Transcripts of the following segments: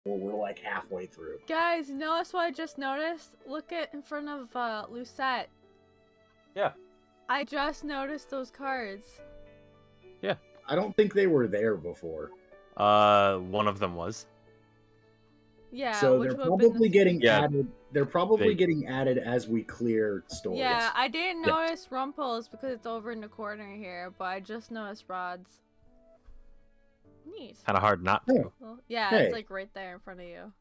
Well, we're like halfway through. Guys, you notice what I just noticed? Look at in front of Lucette. Yeah. I just noticed those cards. Yeah. I don't think they were there before. One of them was. Yeah, So which they're would have been probably getting Yeah. added. They're probably They- getting added as we clear stories. Yeah, I didn't Yes. notice Rumples because it's over in the corner here, but I just noticed Rods. Neat. Kind of hard not to. Well, yeah, Hey. it's like right there in front of you.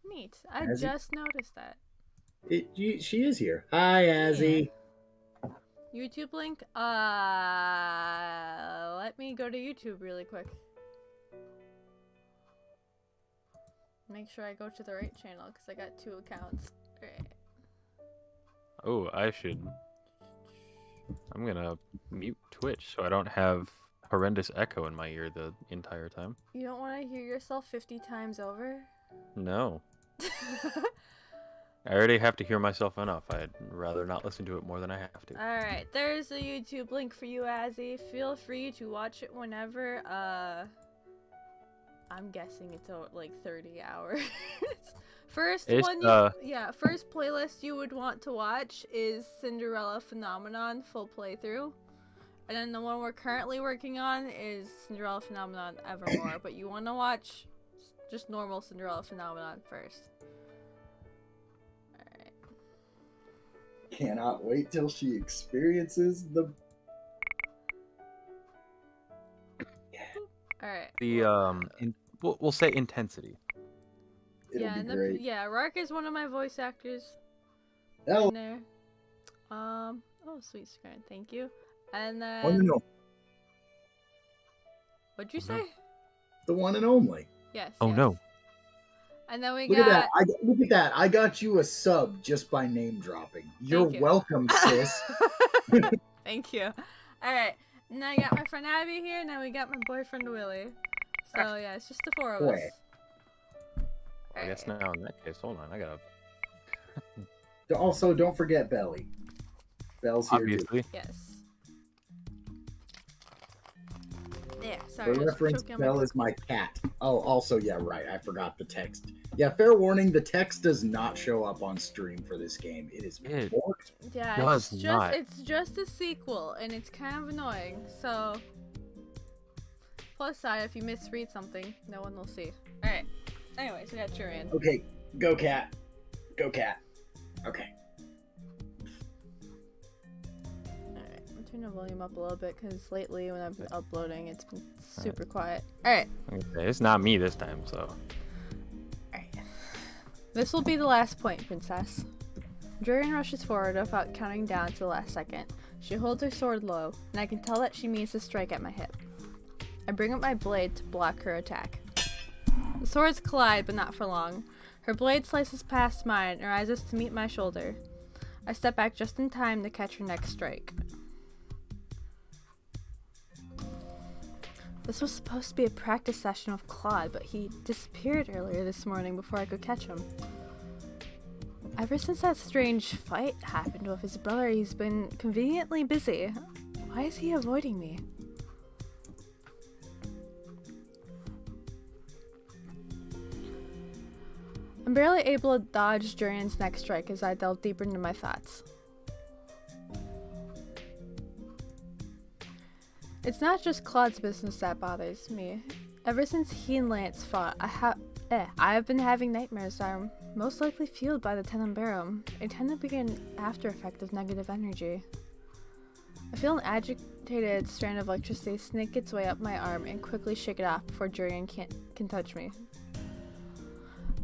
Neat. I Azzy? just noticed that. She is here. Hi, Azzy. YouTube link? Let me go to YouTube really quick. Make sure I go to the right channel because I got 2 accounts. Alright. Oh, I'm gonna mute Twitch so I don't have horrendous echo in my ear the entire time. You don't want to hear yourself 50 times over? No. I already have to hear myself enough. I'd rather not listen to it more than I have to. Alright, there's a YouTube link for you, Azzy. Feel free to watch it whenever. I'm guessing it's like 30 hours. First playlist you would want to watch is Cinderella Phenomenon full playthrough. And then the one we're currently working on is Cinderella Phenomenon Evermore, but you want to watch just normal Cinderella Phenomenon first. Alright. Cannot wait till she experiences the. Alright. The we'll say intensity. It'll be great. Rark is one of my voice actors Oh, in there. Oh, sweet screen, thank you. And then one and only. what'd you say? The one and only. Yes. Oh, yes. no. And then we Look got. at that! Look at that! I got you a sub just by name dropping. You're you. welcome, sis. Thank you. All right. Now I got my friend Abby here. Now we got my boyfriend Willie. So yeah, it's just the 4 of us. Boy. I guess now in that case, hold on, I gotta. Also, don't forget Belly. Belle's here too. Obviously. Yes. Yeah. Sorry. For I was reference, choking on my Belle is my cat. Oh, also, yeah, right. I forgot the text. Yeah, fair warning, the text does not show up on stream for this game. It is It marked. Yeah, does not. it's just a sequel, and it's kind of annoying. So, plus side, if you misread something, no one will see. All right. Anyways, we got Jurian. Okay, go cat. Go cat. Okay. Alright, I'm turning the volume up a little bit because lately when I've been uploading, it's been super quiet. Alright. Okay, it's not me this time, so. Alright. This will be the last point, princess. Jurian rushes forward without counting down to the last second. She holds her sword low, and I can tell that she means to strike at my hip. I bring up my blade to block her attack. The swords collide, but not for long. Her blade slices past mine and rises to meet my shoulder. I step back just in time to catch her next strike. This was supposed to be a practice session with Klaude, but he disappeared earlier this morning before I could catch him. Ever since that strange fight happened with his brother, he's been conveniently busy. Why is he avoiding me? I'm barely able to dodge Jurian's next strike as I delve deeper into my thoughts. It's not just Claude's business that bothers me. Ever since he and Lance fought, I have been having nightmares that are most likely fueled by the Tenenbaum. They tend to be an after effect of negative energy. I feel an agitated strand of electricity snake its way up my arm and quickly shake it off before Jurian can touch me.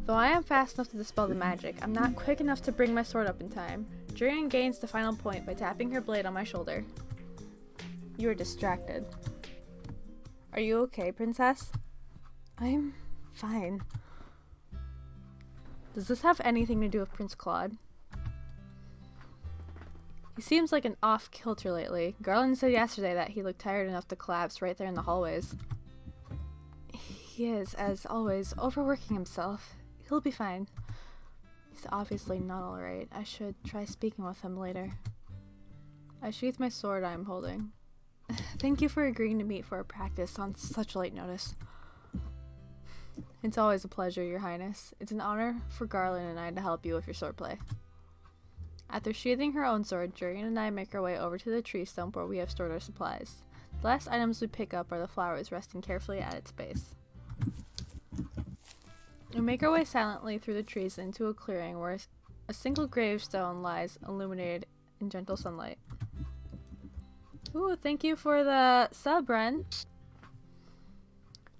Though I am fast enough to dispel the magic, I'm not quick enough to bring my sword up in time. Jurian gains the final point by tapping her blade on my shoulder. You are distracted. Are you okay, princess? I'm fine. Does this have anything to do with Prince Klaude? He seems like an off-kilter lately. Garland said yesterday that he looked tired enough to collapse right there in the hallways. He is, as always, overworking himself. He'll be fine. He's obviously not alright. I should try speaking with him later. I sheath my sword I am holding. Thank you for agreeing to meet for a practice on such late notice. It's always a pleasure, Your Highness. It's an honor for Garland and I to help you with your swordplay. After sheathing her own sword, Jurian and I make our way over to the tree stump where we have stored our supplies. The last items we pick up are the flowers resting carefully at its base. We make our way silently through the trees into a clearing where a single gravestone lies illuminated in gentle sunlight. Ooh, thank you for the sub, Ren.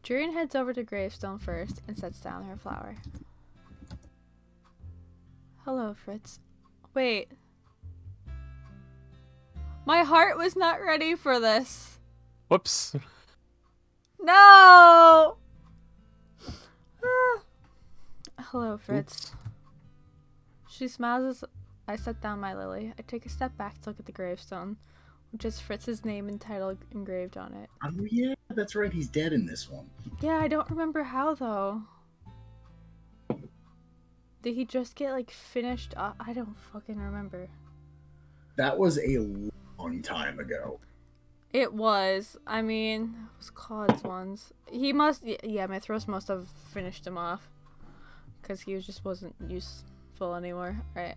Jurian heads over to gravestone first and sets down her flower. Hello, Fritz. Wait. My heart was not ready for this. Whoops. No! Hello, Fritz. Oops. She smiles as I set down my lily. I take a step back to look at the gravestone, which has Fritz's name and title engraved on it. Oh yeah, that's right, he's dead in this one. Yeah, I don't remember how, though. Did he just get, like, finished up? I don't fucking remember. That was a long time ago. It was. I mean, it was Claude's ones. He must... Yeah, Mithros must have finished him off. Because he just wasn't useful anymore. Alright,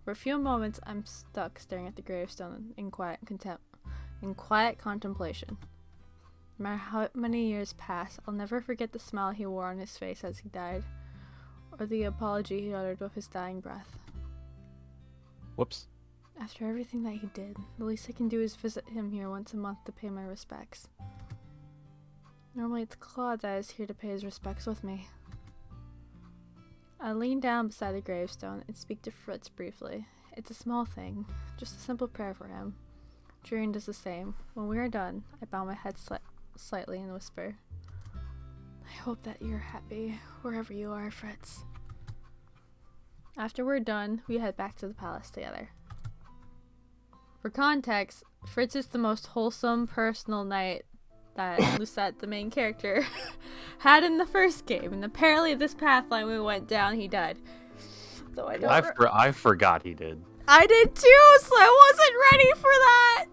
For a few moments, I'm stuck staring at the gravestone in quiet contemplation. No matter how many years pass, I'll never forget the smile he wore on his face as he died. Or the apology he uttered with his dying breath. Whoops. After everything that he did, the least I can do is visit him here once a month to pay my respects. Normally it's Klaude that is here to pay his respects with me. I lean down beside the gravestone and speak to Fritz briefly. It's a small thing, just a simple prayer for him. Jurian does the same. When we are done, I bow my head slightly and whisper, I hope that you're happy wherever you are, Fritz. After we're done, we head back to the palace together. For context, Fritz is the most wholesome, personal knight that Lucette, the main character, had in the first game, and apparently this pathline we went down, he died. So I forgot he did. I did too, so I wasn't ready for that!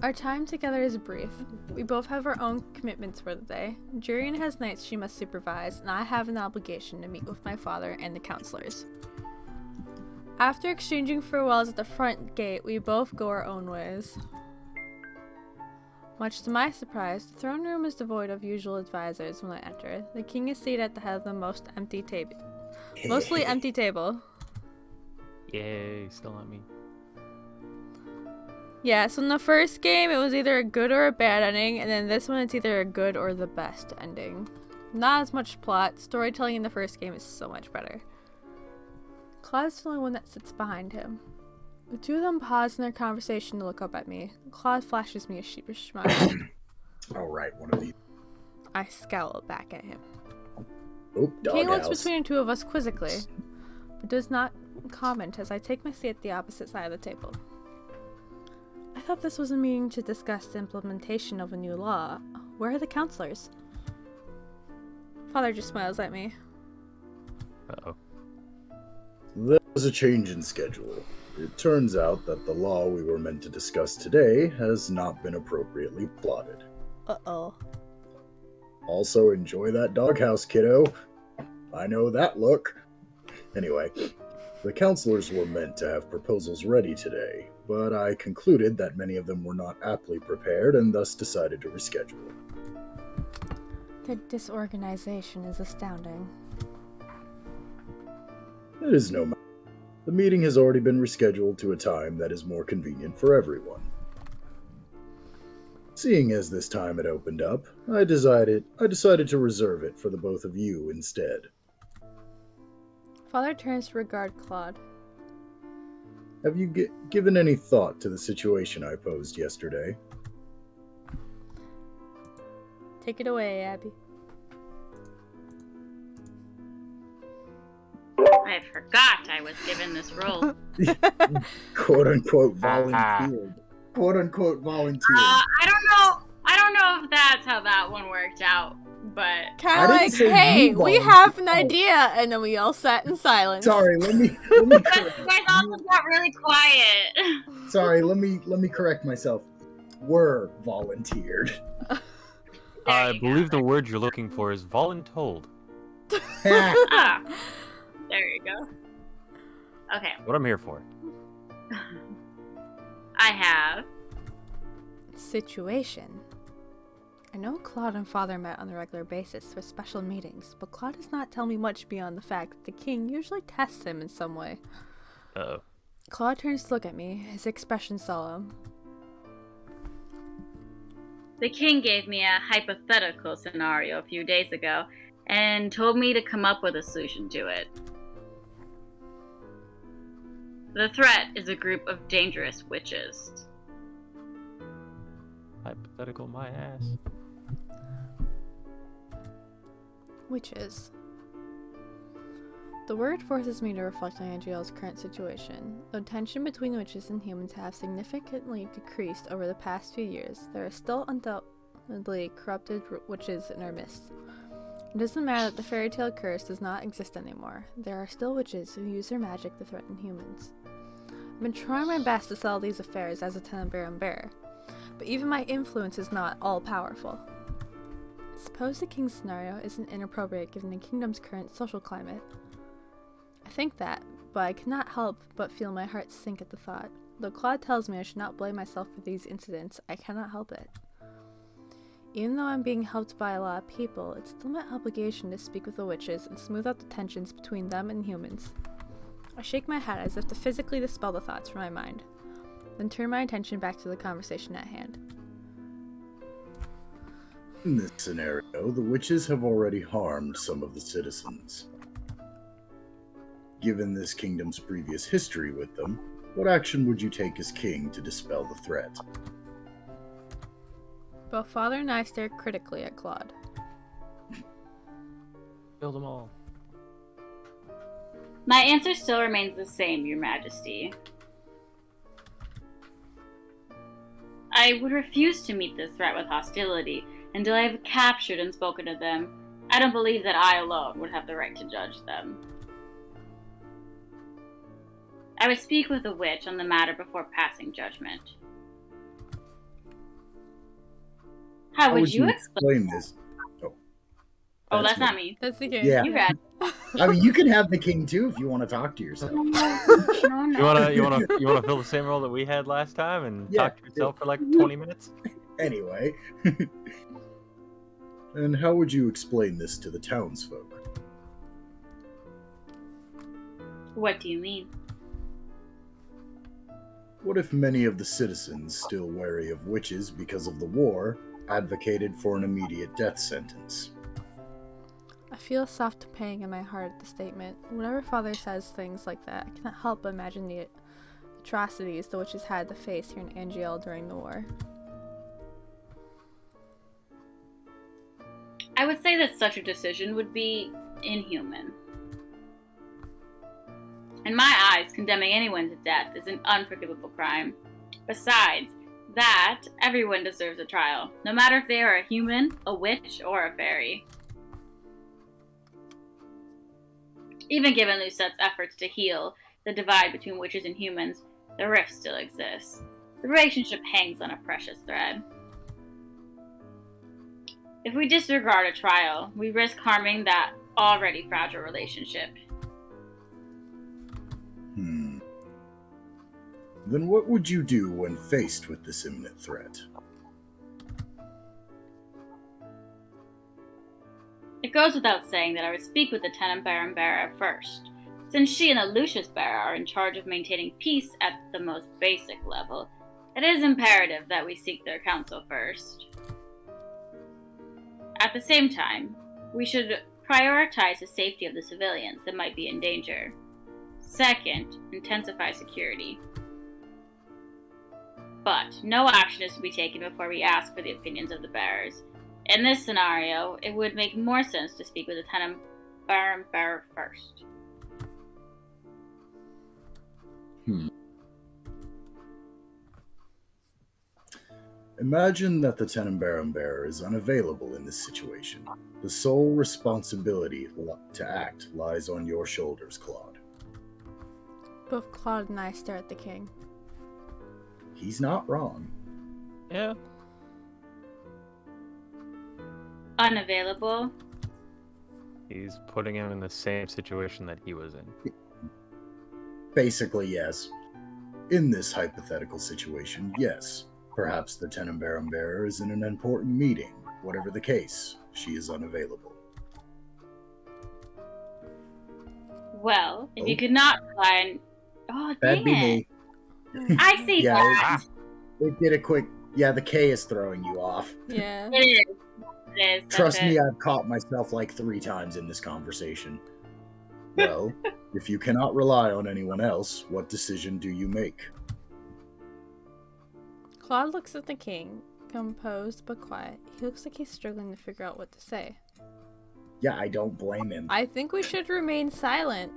Our time together is brief. We both have our own commitments for the day. Jurian has nights she must supervise, and I have an obligation to meet with my father and the counselors. After exchanging farewells at the front gate, we both go our own ways. Much to my surprise, the throne room is devoid of usual advisors when I enter. The king is seated at the head of the mostly empty table. Yay, still not me. Yeah, so in the first game, it was either a good or a bad ending, and then this one, it's either a good or the best ending. Not as much plot. Storytelling in the first game is so much better. Claude's the only one that sits behind him. The two of them pause in their conversation to look up at me. Klaude flashes me a sheepish smile. Alright, one of these. I scowl back at him. Oh, King looks doghouse. between the two of us quizzically, but does not comment as I take my seat at the opposite side of the table. I thought this was a meeting to discuss the implementation of a new law. Where are the counselors? Father just smiles at me. Uh-oh. There was a change in schedule. It turns out that the law we were meant to discuss today has not been appropriately plotted. Uh-oh. Also, enjoy that doghouse, kiddo. I know that look. Anyway, the counselors were meant to have proposals ready today, but I concluded that many of them were not aptly prepared and thus decided to reschedule. Their disorganization is astounding. It is no matter. The meeting has already been rescheduled to a time that is more convenient for everyone. Seeing as this time had opened up, I decided to reserve it for the both of you instead. Father turns to regard Klaude. Have you given any thought to the situation I posed yesterday? Take it away, Abby. I forgot I was given this role. Quote-unquote volunteered. Quote-unquote volunteered. I don't know if that's how that one worked out, but... Kind of like, hey, we have an idea, and then we all sat in silence. Sorry, let me You guys all just got really quiet. Sorry, let me correct myself. were volunteered. I you believe the word you're looking for is voluntold. Ah, there you go. Okay, What I'm here for. I have. Situation. I know Claude and Father met on a regular basis for special meetings, but Claude does not tell me much beyond the fact that the king usually tests him in some way. Uh-oh. Claude turns to look at me, his expression solemn. The king gave me a hypothetical scenario a few days ago and told me to come up with a solution to it. The threat is a group of dangerous witches. Hypothetical my ass. Witches. The word forces me to reflect on Angel's current situation. Though tension between witches and humans have significantly decreased over the past few years, there are still undoubtedly corrupted witches in our midst. It doesn't matter that the fairy tale curse does not exist anymore. There are still witches who use their magic to threaten humans. I've been trying my best to settle these affairs as a Tenenbaum bearer, but even my influence is not all-powerful. Suppose the king's scenario isn't inappropriate given the kingdom's current social climate. I think that, but I cannot help but feel my heart sink at the thought. Though Claude tells me I should not blame myself for these incidents, I cannot help it. Even though I'm being helped by a lot of people, it's still my obligation to speak with the witches and smooth out the tensions between them and humans. I shake my head as if to physically dispel the thoughts from my mind, then turn my attention back to the conversation at hand. In this scenario, the witches have already harmed some of the citizens. Given this kingdom's previous history with them, what action would you take as king to dispel the threat? Both Father and I stare critically at Claude. Kill them all. My answer still remains the same, Your Majesty. I would refuse to meet this threat with hostility until I have captured and spoken to them. I don't believe that I alone would have the right to judge them. I would speak with the witch on the matter before passing judgment. How would you explain this? Oh, that's me. not me. That's the king. Yeah. You had. I mean, you can have the king too if you want to talk to yourself. No. You wanna fill the same role that we had last time and Yeah. talk to yourself for like 20 minutes? Anyway. And how would you explain this to the townsfolk? What do you mean? What if many of the citizens, still wary of witches because of the war, advocated for an immediate death sentence? I feel a soft pang in my heart at the statement. Whenever Father says things like that, I cannot help but imagine the atrocities the witches had to face here in Angel during the war. I would say that such a decision would be inhuman. In my eyes, condemning anyone to death is an unforgivable crime. Besides that, everyone deserves a trial, no matter if they are a human, a witch, or a fairy. Even given Lucett's efforts to heal the divide between witches and humans, the rift still exists. The relationship hangs on a precious thread. If we disregard a trial, we risk harming that already fragile relationship. Then what would you do when faced with this imminent threat? It goes without saying that I would speak with the Tenenbaum bearer first, since she and the Lucius bearer are in charge of maintaining peace at the most basic level. It is imperative that we seek their counsel first. At the same time, we should prioritize the safety of the civilians that might be in danger. Second, intensify security. But no action is to be taken before we ask for the opinions of the bearers. In this scenario, it would make more sense to speak with the Tenenbaum bearer first. Imagine that the Tenenbaum bearer is unavailable in this situation. The sole responsibility to act lies on your shoulders, Klaude. Both Claude and I stare at the king. He's not wrong. Yeah. Unavailable? He's putting him in the same situation that he was in. Basically, yes. In this hypothetical situation, yes. Perhaps the Tenenbaum bearer is in an important meeting. Whatever the case, she is unavailable. Well, if Oh. you could not find... Oh, That'd dang be it. me. I see Yeah, that. It did a quick. Yeah, the K is throwing you off. Yeah. It is. It is. That's Trust me, it. I've caught myself like 3 times in this conversation. Well, if you cannot rely on anyone else, what decision do you make? Klaude looks at the king, composed but quiet. He looks like he's struggling to figure out what to say. Yeah, I don't blame him. I think we should remain silent.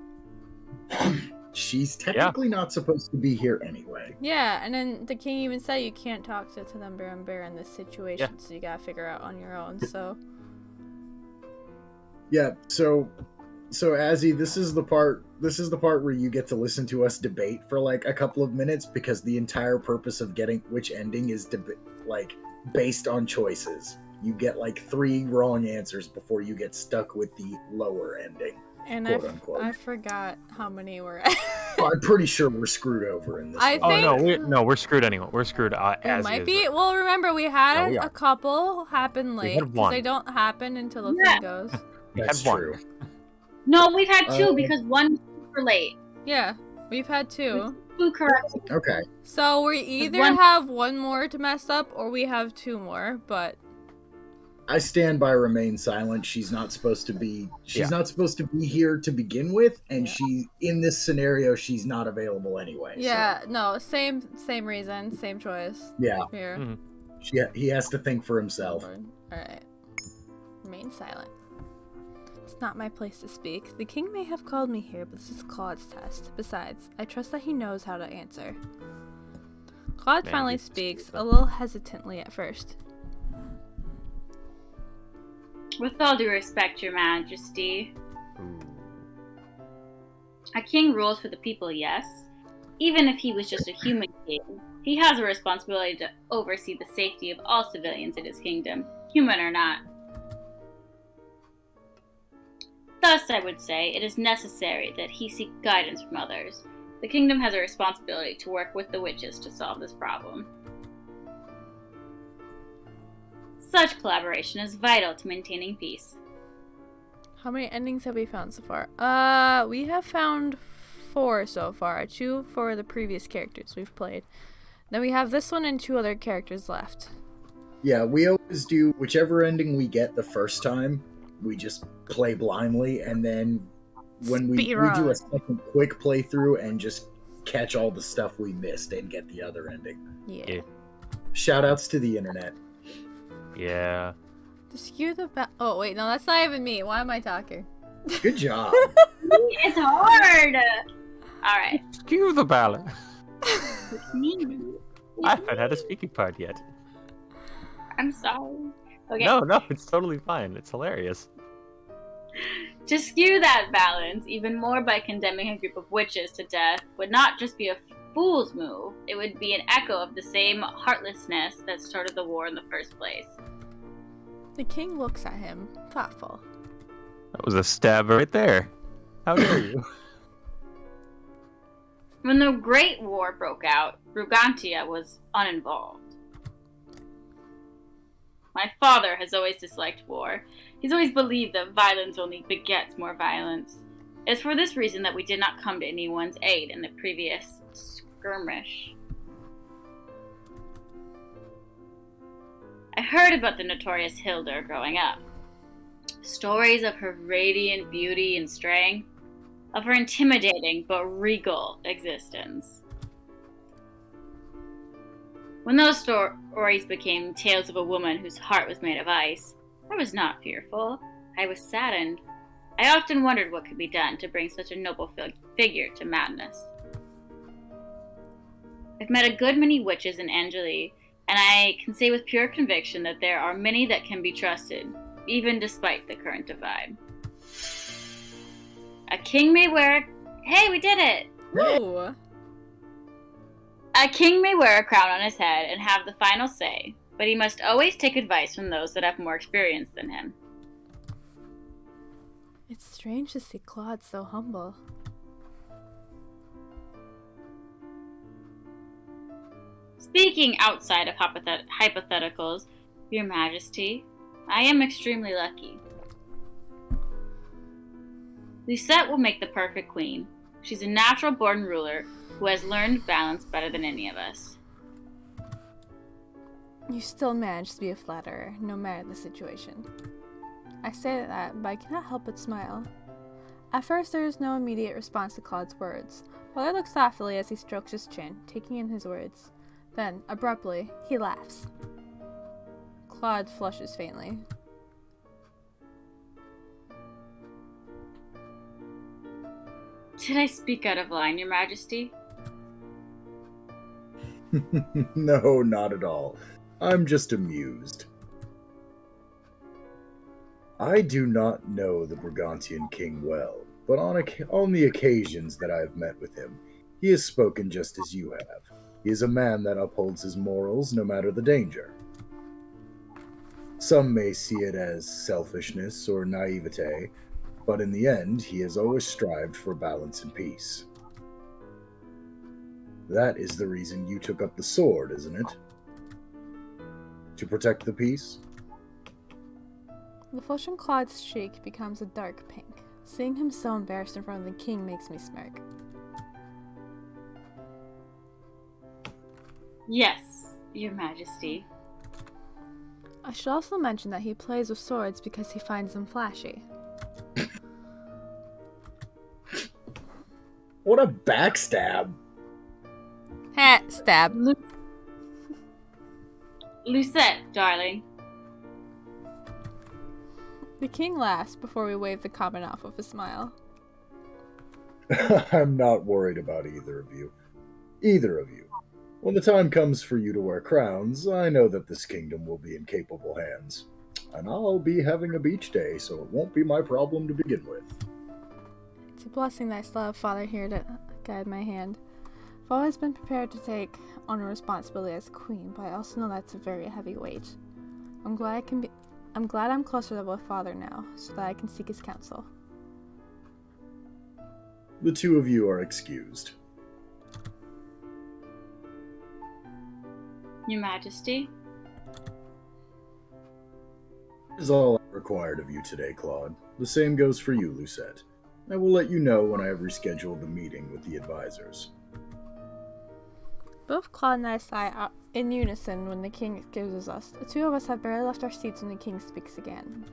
She's technically not supposed to be here anyway. Yeah, and then the king even said you can't talk to Tenenbaum bear in this situation, so you gotta figure out on your own, so... Yeah, so Azzy, this is the part where you get to listen to us debate for like a couple of minutes, because the entire purpose of getting which ending is like based on choices. You get like 3 wrong answers before you get stuck with the lower ending. And Quote, unquote. I forgot how many were. Well, I'm pretty sure we're screwed over in this I one. think- We're screwed anyway. We're screwed as might is. be. Well, remember we had No, we a are. couple happen late had because one. they don't happen until the Yeah. thing goes. We That's had one. true. No, we've had 2 Uh, because one was super late. Yeah, we've had 2. 2 correct. Okay. So we either one- have 1 more to mess up or we have 2 more. But I stand by remain silent. She's not supposed to be Yeah. not supposed to be here to begin with, and Yeah. she in this scenario she's not available anyway. yeah, no, same reason, same choice. So, yeah. Here. Mhm. He has to think for himself. All right. Remain silent. It's not my place to speak. The king may have called me here, but this is Claude's test. Besides, I trust that he knows how to answer. Claude Man, finally he's speaks, stupid. a little hesitantly at first. With all due respect, Your Majesty, Ooh. a king rules for the people, yes. Even if he was just a human king, he has a responsibility to oversee the safety of all civilians in his kingdom, human or not. Thus, I would say, it is necessary that he seek guidance from others. The kingdom has a responsibility to work with the witches to solve this problem. Such collaboration is vital to maintaining peace. How many endings have we found so far? We have found 4 so far. 2 for the previous characters we've played. Then we have this one and 2 other characters left. Yeah, we always do whichever ending we get the first time, we just play blindly, and then when we do Speedrun. a second quick playthrough and just catch all the stuff we missed and get the other ending. Yeah. Shoutouts to the internet. Yeah. To skew the oh wait, no, that's not even me. Why am I talking? Good job. It's hard! Alright. Skew the ballot. It's me. I haven't had a speaking part yet. I'm sorry. Okay. No, it's totally fine. It's hilarious. To skew that balance even more by condemning a group of witches to death would not just be a fool's move, it would be an echo of the same heartlessness that started the war in the first place. The king looks at him, thoughtful. That was a stab right there. How dare you? When the Great War broke out, Rugantia was uninvolved. My father has always disliked war. He's always believed that violence only begets more violence. It's for this reason that we did not come to anyone's aid in the previous skirmish. I heard about the notorious Hilda growing up. Stories of her radiant beauty and strength, of her intimidating but regal existence. When those stories became tales of a woman whose heart was made of ice, I was not fearful. I was saddened. I often wondered what could be done to bring such a noble figure to madness. I've met a good many witches in Angeli, and I can say with pure conviction that there are many that can be trusted, even despite the current divide. A king may wear... Hey, we did it! Ooh. A king may wear a crown on his head and have the final say, but he must always take advice from those that have more experience than him. It's strange to see Klaude so humble. Speaking outside of hypotheticals, Your Majesty, I am extremely lucky. Lucette will make the perfect queen. She's a natural-born ruler who has learned balance better than any of us. You still manage to be a flatterer, no matter the situation. I say that, but I cannot help but smile. At first, there is no immediate response to Claude's words. Father looks thoughtfully as he strokes his chin, taking in his words. Then, abruptly, he laughs. Klaude flushes faintly. Did I speak out of line, Your Majesty? No, not at all. I'm just amused. I do not know the Brigantian king well, but on the occasions that I have met with him, he has spoken just as you have. He is a man that upholds his morals no matter the danger. Some may see it as selfishness or naivete, but in the end, he has always strived for balance and peace. That is the reason you took up the sword, isn't it? To protect the peace? The flush on Claude's cheek becomes a dark pink. Seeing him so embarrassed in front of the king makes me smirk. Yes, Your Majesty. I should also mention that he plays with swords because he finds them flashy. What a backstab! Ha! Stab. Lucette, darling. The king laughs before we wave the comment off with a smile. I'm not worried about either of you. Either of you. When the time comes for you to wear crowns, I know that this kingdom will be in capable hands. And I'll be having a beach day, so it won't be my problem to begin with. It's a blessing that I still have Father here to guide my hand. I've always been prepared to take on a responsibility as queen, but I also know that's a very heavy weight. I'm glad I'm closer with Father now, so that I can seek his counsel. The two of you are excused. Your Majesty. That is all I required of you today, Klaude. The same goes for you, Lucette. I will let you know when I have rescheduled the meeting with the advisors. Both Klaude and I sigh out in unison when the king excuses us. The two of us have barely left our seats when the king speaks again.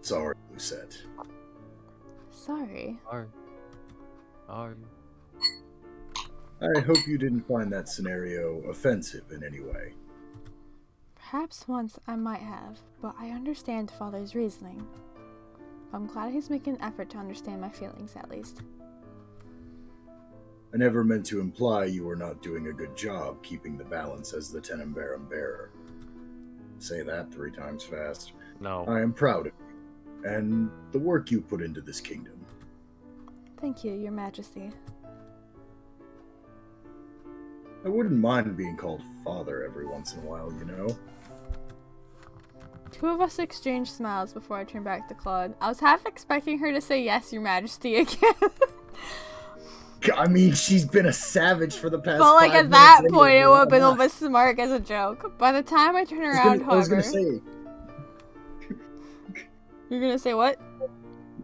Sorry, Lucette. Sorry. Sorry. I hope you didn't find that scenario offensive in any way. Perhaps once I might have, but I understand Father's reasoning. I'm glad he's making an effort to understand my feelings, at least. I never meant to imply you were not doing a good job keeping the balance as the Tenenbaum bearer. Say that 3 times fast. No. I am proud of you, and the work you put into this kingdom. Thank you, Your Majesty. I wouldn't mind being called father every once in a while, you know? Two of us exchange smiles before I turn back to Klaude. I was half expecting her to say yes, Your Majesty, again. I mean, she's been a savage for the past But like 5 at that minutes point, anyway, it would have been why of a smirk as a joke. By the time I turn around, I was however, gonna say. You're gonna say what?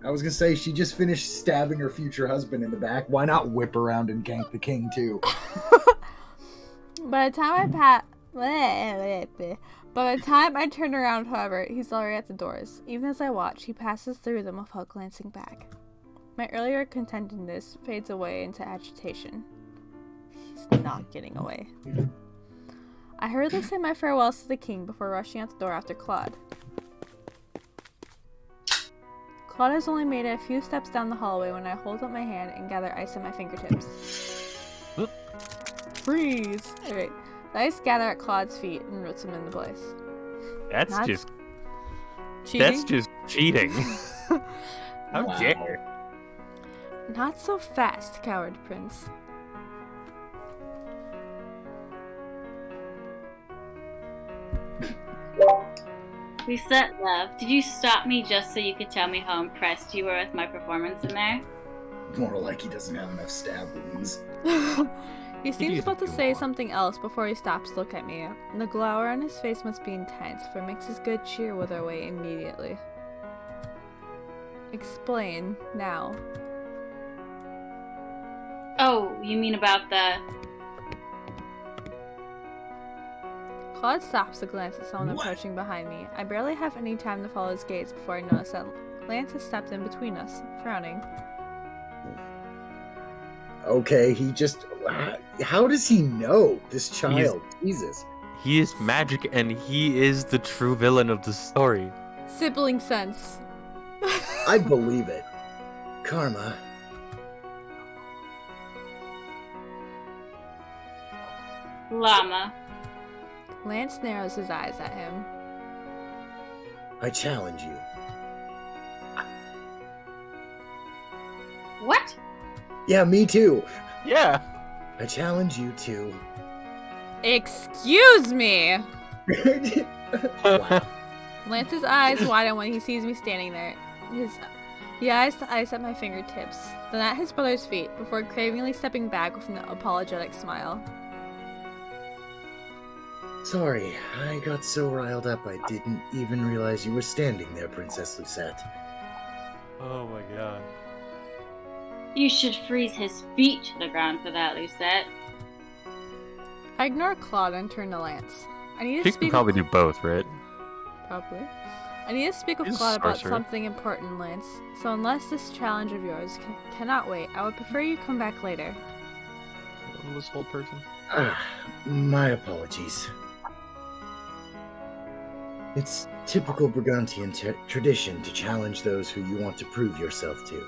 I was gonna say she just finished stabbing her future husband in the back. Why not whip around and gank the king too? By the time I turn around, however, he's already at the doors. Even as I watch, he passes through them without glancing back. My earlier contentedness fades away into agitation. He's not getting away. I hurriedly say my farewells to the king before rushing out the door after Klaude. Klaude has only made it a few steps down the hallway when I hold up my hand and gather ice at my fingertips. Freeze! Alright. The ice gather at Claude's feet and roots him into place. That's Not just cheating. That's just cheating. How Wow. dare? Not so fast, coward prince. Lucette, love, did you stop me just so you could tell me how impressed you were with my performance in there? More like he doesn't have enough stab wounds. He seems about to say something else before he stops to look at me. The glower on his face must be intense, for it makes his good cheer wither away immediately. Explain, now. Oh, you mean about the... Klaude stops to glance at someone approaching behind me. I barely have any time to follow his gaze before I notice that Lance has stepped in between us, frowning. Okay, he just... How does he know? This child, Jesus. He is magic, and he is the true villain of the story. Sibling sense. I believe it. Karma. Llama. Lance narrows his eyes at him. I challenge you. What? Yeah, me too. Yeah. I challenge you to... Excuse me! Wow. Lance's eyes widen when he sees me standing there. He eyes to ice at my fingertips, then at his brother's feet, before cravingly stepping back with an apologetic smile. Sorry, I got so riled up I didn't even realize you were standing there, Princess Lucette. Oh my god. You should freeze his feet to the ground for that, Lucette. I ignore Klaude and turn to Lance. I need to He speak can probably do both, right? Probably. I need to speak with He's a Klaude about sorcerer. something important, Lance. So unless this challenge of yours cannot wait, I would prefer you come back later. This whole person. My apologies. It's typical Brigantian tradition to challenge those who you want to prove yourself to.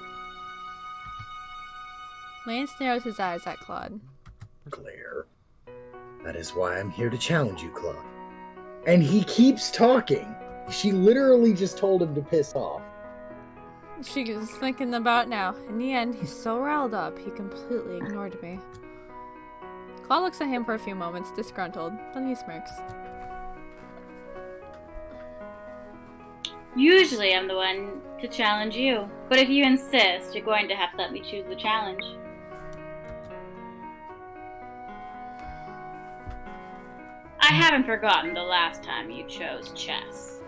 Lance narrows his eyes at Klaude. Glare. That is why I'm here to challenge you, Klaude. And he keeps talking. She literally just told him to piss off. She is thinking about now. In the end, he's so riled up, he completely ignored me. Klaude looks at him for a few moments, disgruntled. Then he smirks. Usually I'm the one to challenge you, but if you insist, you're going to have to let me choose the challenge. I haven't forgotten the last time you chose chess.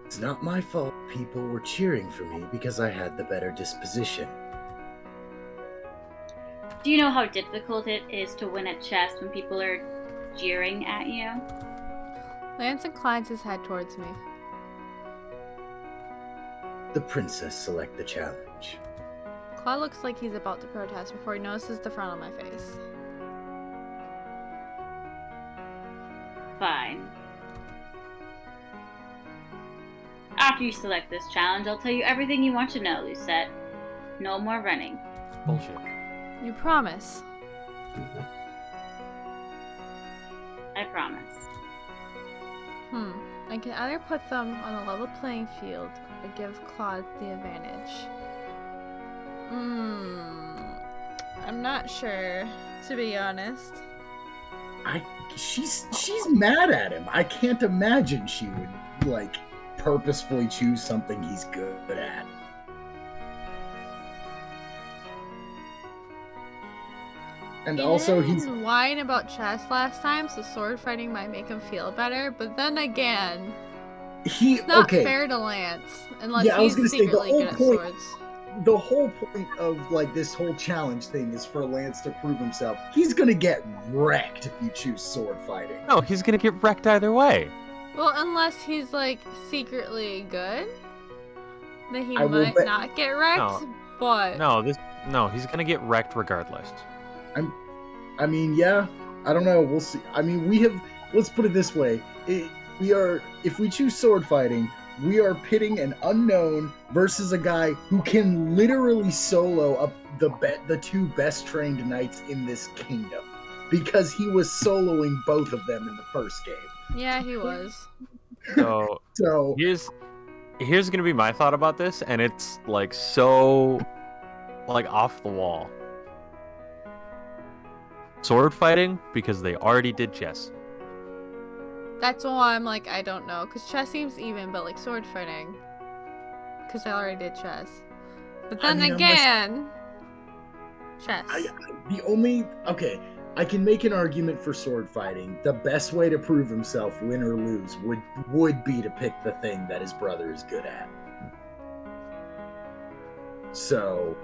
It's not my fault people were cheering for me because I had the better disposition. Do you know how difficult it is to win at chess when people are jeering at you? Lance inclines his head towards me. The princess select the challenge. Klaude looks like he's about to protest before he notices the frown on my face. Fine. After you select this challenge, I'll tell you everything you want to know, Lucette. No more running. Bullshit. You promise? I promise. I can either put them on a level playing field or give Klaude the advantage. I'm not sure, to be honest. She's mad at him. I can't imagine she would, like, purposefully choose something he's good at. And also, he's whine about chess last time, so sword fighting might make him feel better. But then again, it's not fair to Lance unless he's secretly good at swords. The whole point of like this whole challenge thing is for Lance to prove himself. He's gonna get wrecked if you choose sword fighting. No, he's gonna get wrecked either way. Well, unless he's like secretly good, then he I will might bet- not get wrecked. No. But No, he's gonna get wrecked regardless. I mean, yeah. I don't know. We'll see. I mean, let's put it this way. If we choose sword fighting, we are pitting an unknown versus a guy who can literally solo up the two best trained knights in this kingdom, because he was soloing both of them in the first game. yeah, he was. So So Here's gonna be my thought about this, and it's like so like off the wall. Sword fighting because they already did chess. That's why I'm like, I don't know. Because chess seems even, but like sword fighting. Because I already did chess. But then again, chess. Okay, I can make an argument for sword fighting. The best way to prove himself, win or lose, would be to pick the thing that his brother is good at. So,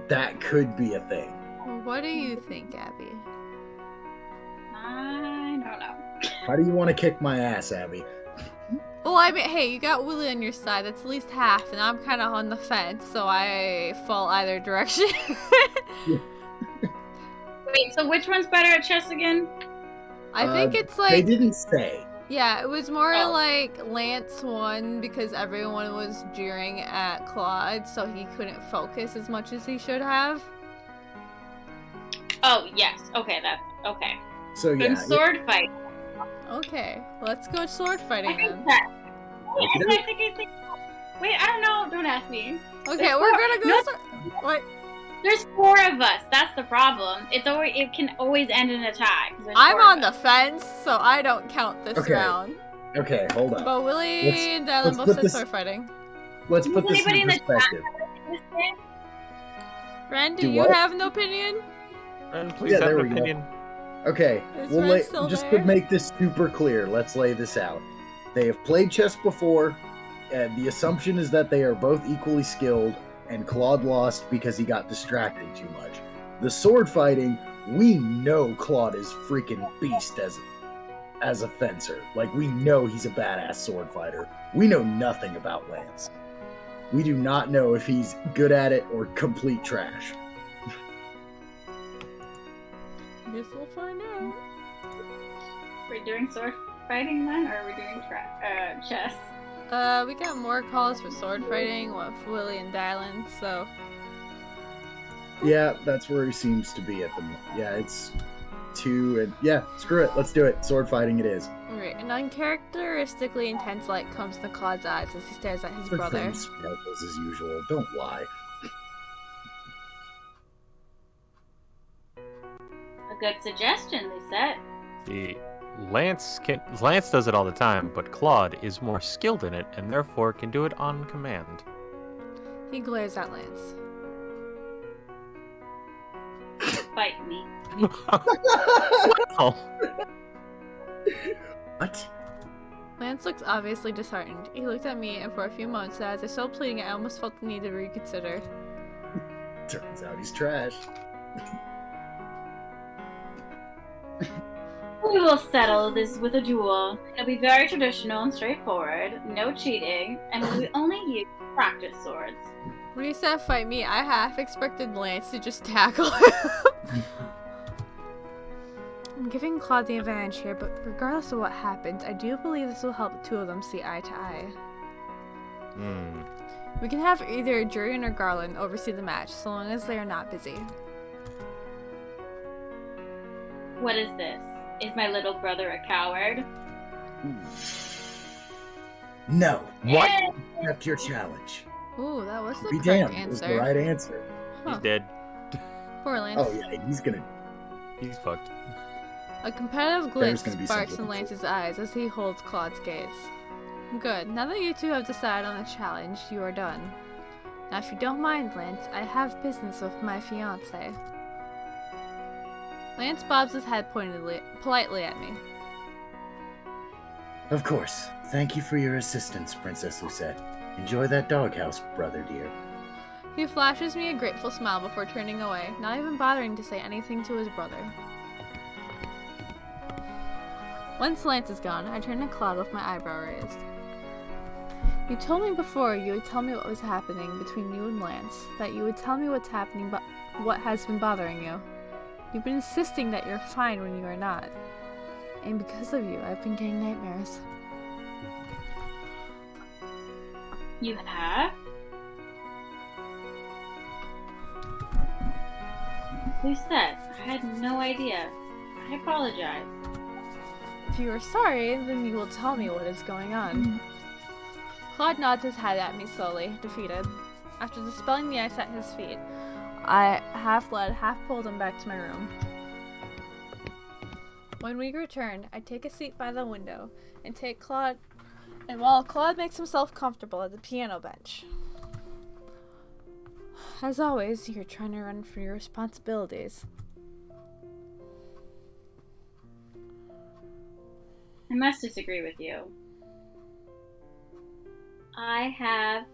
that could be a thing. What do you think, Abby? I don't know. How do you want to kick my ass, Abby? Well, I mean, hey, you got Willie on your side. That's at least half, and I'm kind of on the fence, so I fall either direction. Wait, so which one's better at chess again? I think it's like... They didn't say. Yeah, it was more like Lance won because everyone was jeering at Klaude, so he couldn't focus as much as he should have. Oh, yes. Okay, that's... Okay. So, yeah. And sword fight. Okay, let's go sword fighting then. I think... Wait, I don't know. Don't ask me. Okay, we're gonna go... What? There's 4 of us. That's the problem. It can always end in a tie. I'm on the fence, so I don't count this round. Okay, hold on. But Willie and Dylan both said sword fighting. Let's put this in perspective. Ren, do you have an opinion? And please have an opinion. Okay, just to make this super clear, let's lay this out. They have played chess before, and the assumption is that they are both equally skilled, and Klaude lost because he got distracted too much. The sword fighting, we know Klaude is freaking beast as a fencer. Like, we know he's a badass sword fighter. We know nothing about Lance. We do not know if he's good at it or complete trash. Guess we'll find out. We're doing sword fighting then, or are we doing chess? We got more calls for sword fighting with Willie and Dylan, so... Yeah, that's where he seems to be at the moment. Yeah, it's 2, and yeah, screw it, let's do it. Sword fighting it is. Alright, an uncharacteristically intense light comes to Claude's eyes as he stares at his brother. Sparkles as usual, don't lie. A good suggestion, Lucette. See, Lance does it all the time, but Klaude is more skilled in it and therefore can do it on command. He glares at Lance. Fight me. Oh. What? Lance looks obviously disheartened. He looked at me, and for a few moments, as I was still pleading, I almost felt the need to reconsider. Turns out he's trash. We will settle this with a duel. It'll be very traditional and straightforward. No cheating, and we will only use practice swords. When he said fight me, I half expected Lance to just tackle him. I'm giving Klaude the advantage here, but regardless of what happens, I do believe this will help the two of them see eye to eye. We can have either Jurian or Garland oversee the match, so long as they are not busy. What is this? Is my little brother a coward? No. What? Accept your challenge. Ooh, that was the Be correct damned, answer. it was the right answer. Huh. He's dead. Poor Lance. Oh yeah, He's fucked. A competitive There's glint gonna be sparks something. in Lance's eyes as he holds Claude's gaze. Good. Now that you two have decided on a challenge, you are done. Now, if you don't mind, Lance, I have business with my fiancé. Lance bobs his head politely at me. Of course. Thank you for your assistance, Princess Lucette. Enjoy that doghouse, brother dear. He flashes me a grateful smile before turning away, not even bothering to say anything to his brother. Once Lance is gone, I turn to Klaude with my eyebrow raised. You told me before you would tell me what was happening between you and Lance, that you would tell me what's happening but what has been bothering you. You've been insisting that you're fine when you are not. And because of you, I've been getting nightmares. You have? Lucette, I had no idea. I apologize. If you are sorry, then you will tell me what is going on. Klaude nods his head at me slowly, defeated. After dispelling the ice at his feet, I half led, half pulled him back to my room. When we return, I take a seat by the window and while Klaude makes himself comfortable at the piano bench. As always, you're trying to run from your responsibilities. I must disagree with you. I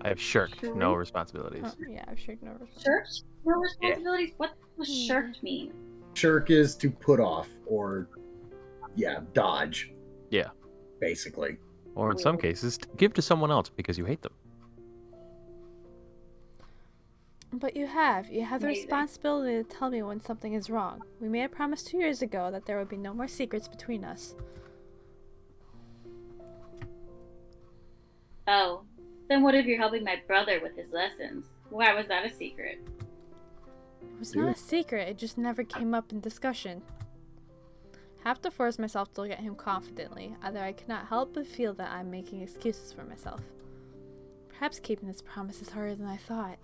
have shirked no responsibilities. Oh, yeah, I've shirked no responsibilities. shirked no responsibilities? What does shirked mean? Shirk is to put off or, dodge. Yeah. Basically. Or in some cases, give to someone else because you hate them. But you have the Amazing. responsibility to tell me when something is wrong. We made a promise 2 years ago that there would be no more secrets between us. Oh, then what if you're helping my brother with his lessons? Why was that a secret? It was not a secret, it just never came up in discussion. I have to force myself to look at him confidently, either I cannot help but feel that I'm making excuses for myself. Perhaps keeping this promise is harder than I thought.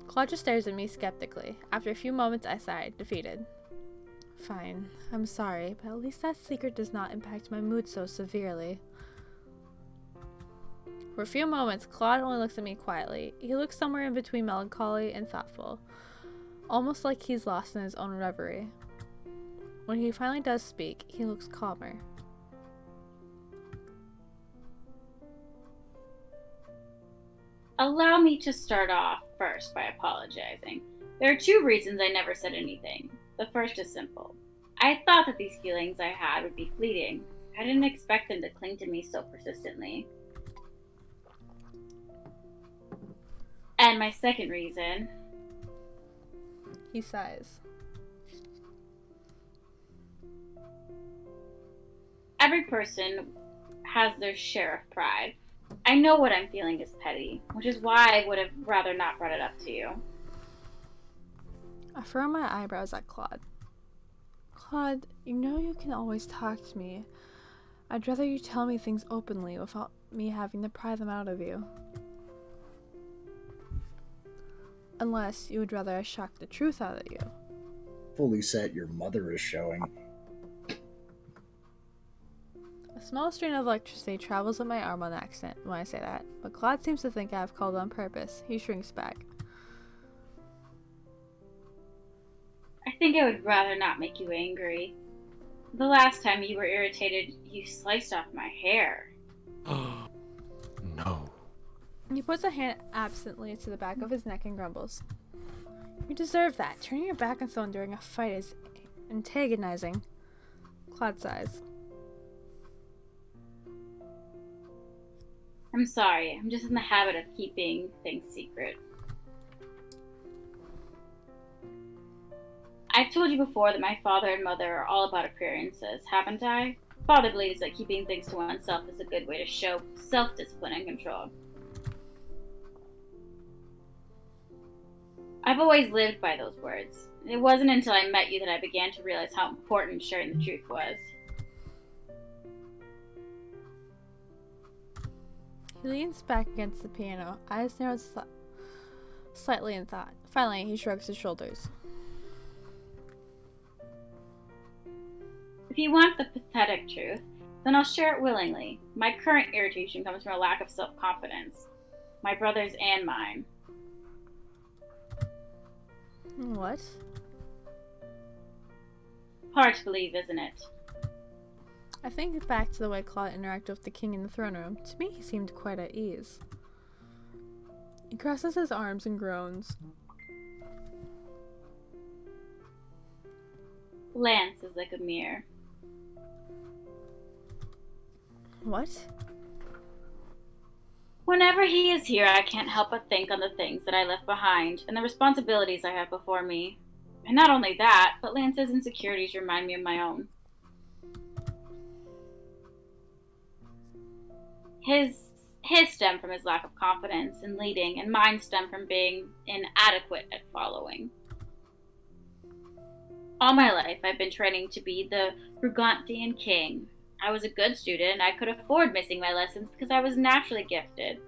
Klaude just stares at me skeptically. After a few moments, I sighed, defeated. Fine, I'm sorry, but at least that secret does not impact my mood so severely. For a few moments, Klaude only looks at me quietly. He looks somewhere in between melancholy and thoughtful, almost like he's lost in his own reverie. When he finally does speak, he looks calmer. Allow me to start off first by apologizing. There are 2 reasons I never said anything. The first is simple. I thought that these feelings I had would be fleeting. I didn't expect them to cling to me so persistently. And my second reason... He sighs. Every person has their share of pride. I know what I'm feeling is petty, which is why I would have rather not brought it up to you. I furrow my eyebrows at Klaude. Klaude, you know you can always talk to me. I'd rather you tell me things openly without me having to pry them out of you. Unless you would rather I shock the truth out of you. Fully set your mother is showing. A small strain of electricity travels up my arm on accident when I say that, but Klaude seems to think I have called on purpose. He shrinks back. I think I would rather not make you angry. The last time you were irritated, you sliced off my hair. No. He puts a hand absently to the back of his neck and grumbles. You deserve that. Turning your back on someone during a fight is antagonizing. Klaude sighs. I'm sorry, I'm just in the habit of keeping things secret. I've told you before that my father and mother are all about appearances, haven't I? Father believes that keeping things to oneself is a good way to show self-discipline and control. I've always lived by those words. It wasn't until I met you that I began to realize how important sharing the truth was. He leans back against the piano, eyes narrowed slightly in thought. Finally, he shrugs his shoulders. If you want the pathetic truth, then I'll share it willingly. My current irritation comes from a lack of self-confidence. My brother's and mine. What? Hard to believe, isn't it? I think back to the way Klaude interacted with the king in the throne room. To me, he seemed quite at ease. He crosses his arms and groans. Lance is like a mirror. What? Whenever he is here, I can't help but think on the things that I left behind and the responsibilities I have before me. And not only that, but Lance's insecurities remind me of my own. His stem from his lack of confidence in leading, and mine stem from being inadequate at following. All my life, I've been training to be the Burgundian king, I was a good student and I could afford missing my lessons because I was naturally gifted.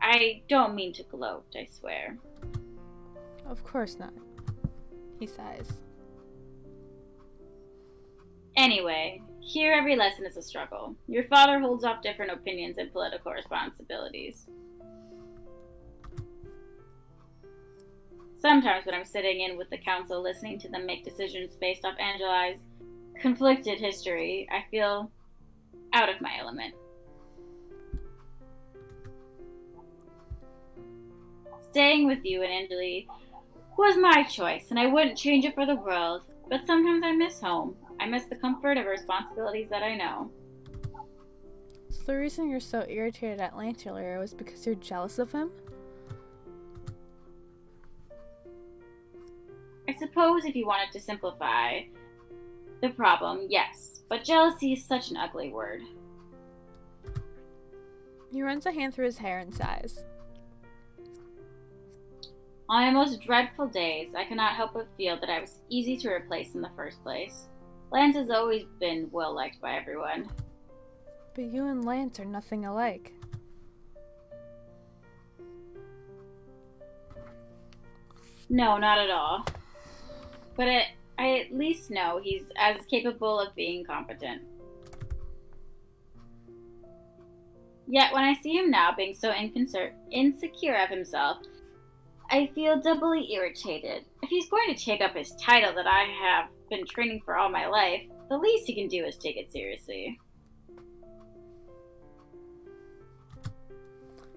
I don't mean to gloat, I swear. Of course not. He sighs. Anyway, here every lesson is a struggle. Your father holds off different opinions and political responsibilities. Sometimes when I'm sitting in with the council listening to them make decisions based off Angeli's conflicted history, I feel out of my element. Staying with you and Angeli was my choice, and I wouldn't change it for the world, but sometimes I miss home. I miss the comfort of responsibilities that I know. So the reason you're so irritated at Lance earlier was because you're jealous of him? I suppose if you wanted to simplify the problem, yes, but jealousy is such an ugly word. He runs a hand through his hair and sighs. On my most dreadful days, I cannot help but feel that I was easy to replace in the first place. Lance has always been well liked by everyone. But you and Lance are nothing alike. No, not at all. But I at least know he's as capable of being competent. Yet when I see him now being so insecure of himself, I feel doubly irritated. If he's going to take up his title that I have been training for all my life, the least he can do is take it seriously.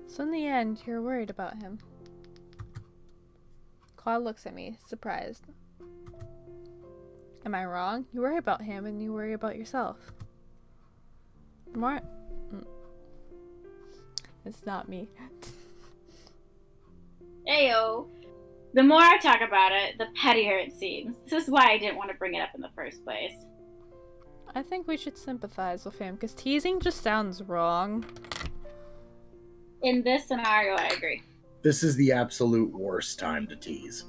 So in the end, you're worried about him. Klaude looks at me, surprised. Am I wrong? You worry about him and you worry about yourself. More... It's not me. Ayo. The more I talk about it, the pettier it seems. This is why I didn't want to bring it up in the first place. I think we should sympathize with him, because teasing just sounds wrong. In this scenario, I agree. This is the absolute worst time to tease.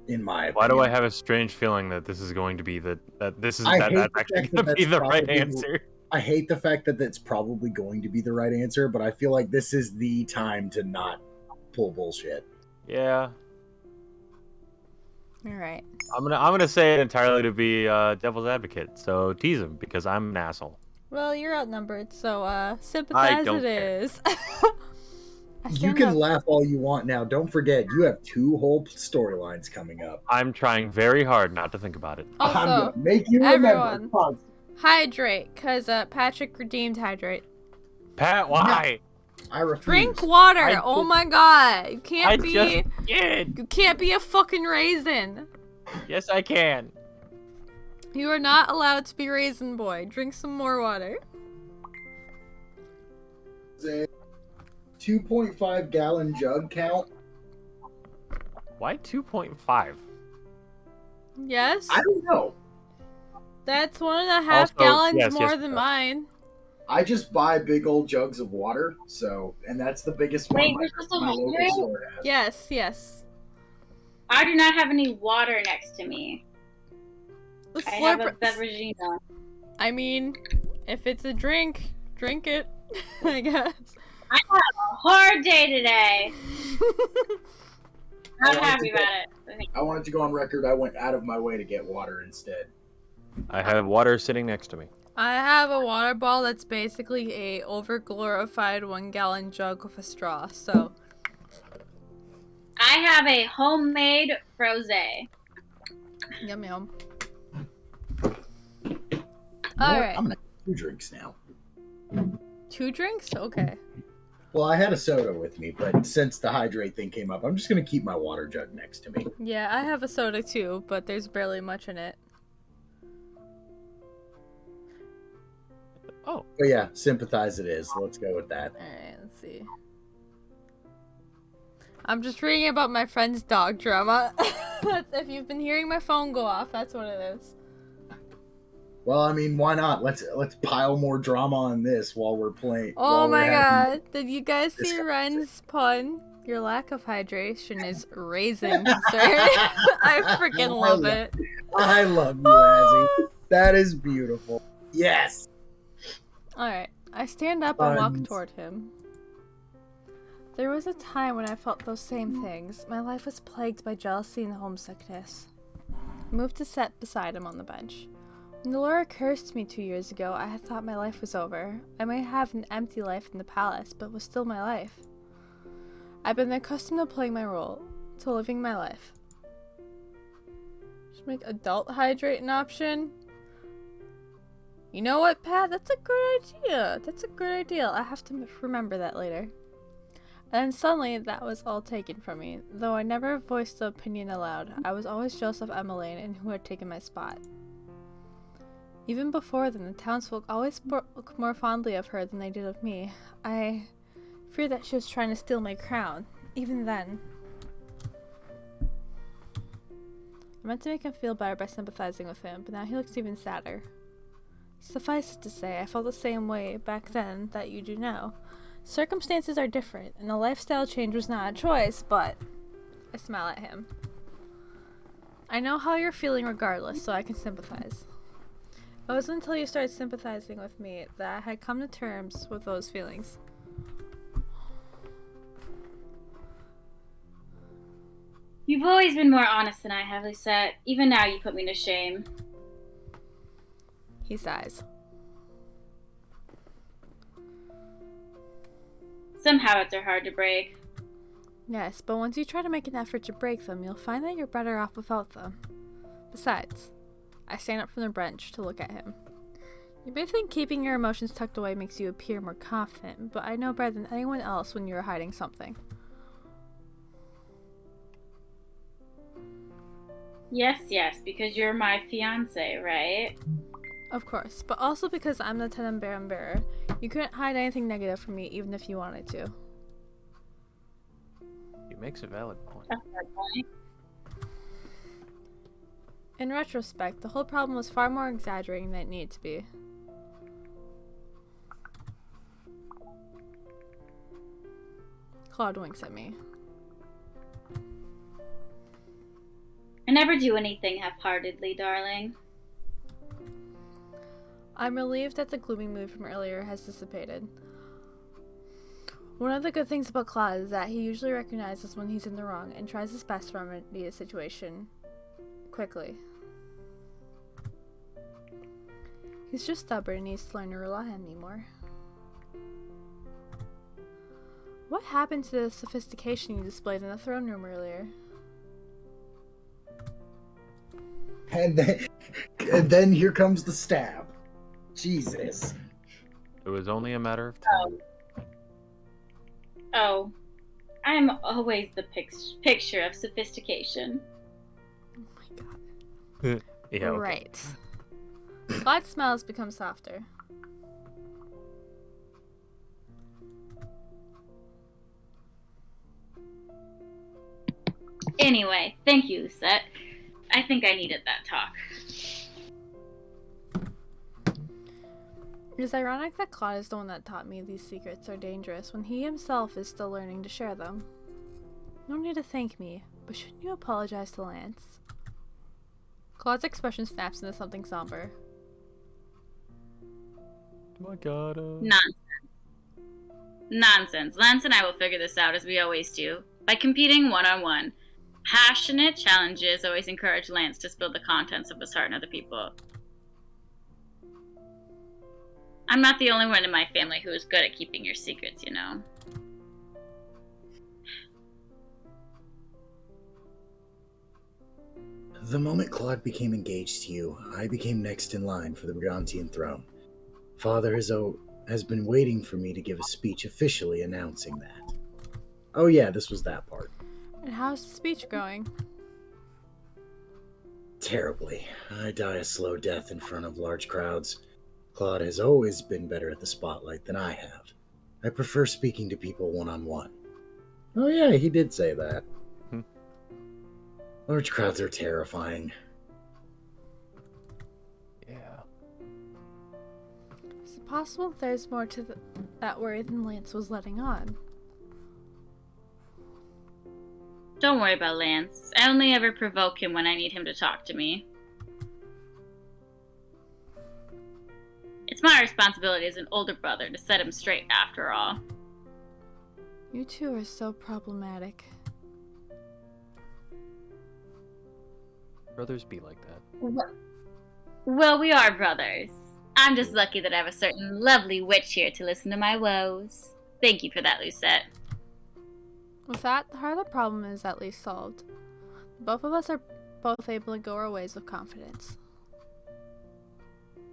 In my opinion. Why do I have a strange feeling that this is going to be that's actually going to be the right answer? I hate the fact that that's probably going to be the right answer, but I feel like this is the time to not pull bullshit. Yeah. Alright. I'm gonna say it entirely to be devil's advocate, so tease him because I'm an asshole. Well, you're outnumbered, so sympathize don't it care. is. You can laugh all you want now. Don't forget, you have 2 whole storylines coming up. I'm trying very hard not to think about it. Also, I'm gonna make you everyone, remember. hydrate, because Patrick redeemed hydrate. Pat, why? I refuse. Drink water. Oh my god. You can't be just did. You can't be a fucking raisin. Yes, I can. You are not allowed to be raisin boy. Drink some more water. 2.5 gallon jug count. Why 2.5? Yes? I don't know. That's 1.5 Also, gallons yes, more yes, than yes. mine. I just buy big old jugs of water, and that's the biggest one Wait, my you're supposed to local hydrate? store has. Yes, yes. I do not have any water next to me. I have a beveragino. I mean, if it's a drink, drink it, I guess. I had a hard day today. Not happy about it. I wanted to go on record. I went out of my way to get water instead. I have water sitting next to me. I have a water ball that's basically a over-glorified 1-gallon jug with a straw, so... I have a homemade frosé. Yum yum. You know what? Alright. I'm gonna have 2 drinks now. 2 drinks? Okay. Well, I had a soda with me, but since the hydrate thing came up, I'm just gonna keep my water jug next to me. Yeah, I have a soda too, but there's barely much in it. Oh. But yeah, sympathize it is. Let's go with that. Alright, let's see. I'm just reading about my friend's dog drama. If you've been hearing my phone go off, that's what it is. Well, I mean, why not? Let's pile more drama on this while we're playing. Oh my god. Did you guys see Ren's pun? Your lack of hydration is raising concern. I freaking love it. I love you, Azzy. That is beautiful. Yes. Alright, I stand up and walk Buns. toward him. There was a time when I felt those same things. My life was plagued by jealousy and homesickness. I moved to sit beside him on the bench. When the lure cursed me 2 years ago, I had thought my life was over. I might have an empty life in the palace, but it was still my life. I've been accustomed to playing my role, to living my life. Should make adult hydrate an option. You know what, Pat? That's a good idea. That's a good idea. I have to remember that later. And then suddenly, that was all taken from me. Though I never voiced the opinion aloud, I was always jealous of Emmeline and who had taken my spot. Even before then, the townsfolk always spoke more fondly of her than they did of me. I feared that she was trying to steal my crown. Even then. I meant to make him feel better by sympathizing with him, but now he looks even sadder. Suffice it to say, I felt the same way back then that you do now. Circumstances are different, and a lifestyle change was not a choice, but I smile at him. I know how you're feeling regardless, so I can sympathize. It wasn't until you started sympathizing with me that I had come to terms with those feelings. You've always been more honest than I have, Lisette. Even now you put me to shame. He sighs. Some habits are hard to break. Yes, but once you try to make an effort to break them, you'll find that you're better off without them. Besides, I stand up from the bench to look at him. You may think keeping your emotions tucked away makes you appear more confident, but I know better than anyone else when you're hiding something. Yes, because you're my fiancé, right? Of course, but also because I'm the Tenenbaum bearer. You couldn't hide anything negative from me even if you wanted to. He makes a valid point. That's a good point. In retrospect, the whole problem was far more exaggerating than it needed to be. Klaude winks at me. I never do anything half-heartedly, darling. I'm relieved that the gloomy mood from earlier has dissipated. One of the good things about Klaude is that he usually recognizes when he's in the wrong and tries his best to remedy a situation quickly. He's just stubborn and needs to learn to rely on me more. What happened to the sophistication you displayed in the throne room earlier? And then here comes the stab. Jesus. It was only a matter of time. Oh, I am always the picture of sophistication. Oh my god. Yeah, okay. Right. Klaude's smile has become softer. Anyway, thank you, Lisette. I think I needed that talk. It is ironic that Klaude is the one that taught me these secrets are dangerous when he himself is still learning to share them. No need to thank me, but shouldn't you apologize to Lance? Claude's expression snaps into something somber. Oh my god. Nonsense. Lance and I will figure this out as we always do, by competing one-on-one. Passionate challenges always encourage Lance to spill the contents of his heart on other people. I'm not the only one in my family who is good at keeping your secrets, you know. The moment Klaude became engaged to you, I became next in line for the Brigantian throne. Father has been waiting for me to give a speech officially announcing that. Oh yeah, this was that part. And how's the speech going? Terribly. I die a slow death in front of large crowds. Klaude has always been better at the spotlight than I have. I prefer speaking to people one-on-one. Oh yeah, he did say that. Large crowds are terrifying. Yeah. Is it possible there's more to that worry than Lance was letting on? Don't worry about Lance. I only ever provoke him when I need him to talk to me. It's my responsibility as an older brother to set him straight after all. You two are so problematic. Brothers be like that. Well, we are brothers. I'm just lucky that I have a certain lovely witch here to listen to my woes. Thank you for that, Lucette. With that, part of the problem is at least solved. Both of us are both able to go our ways with confidence.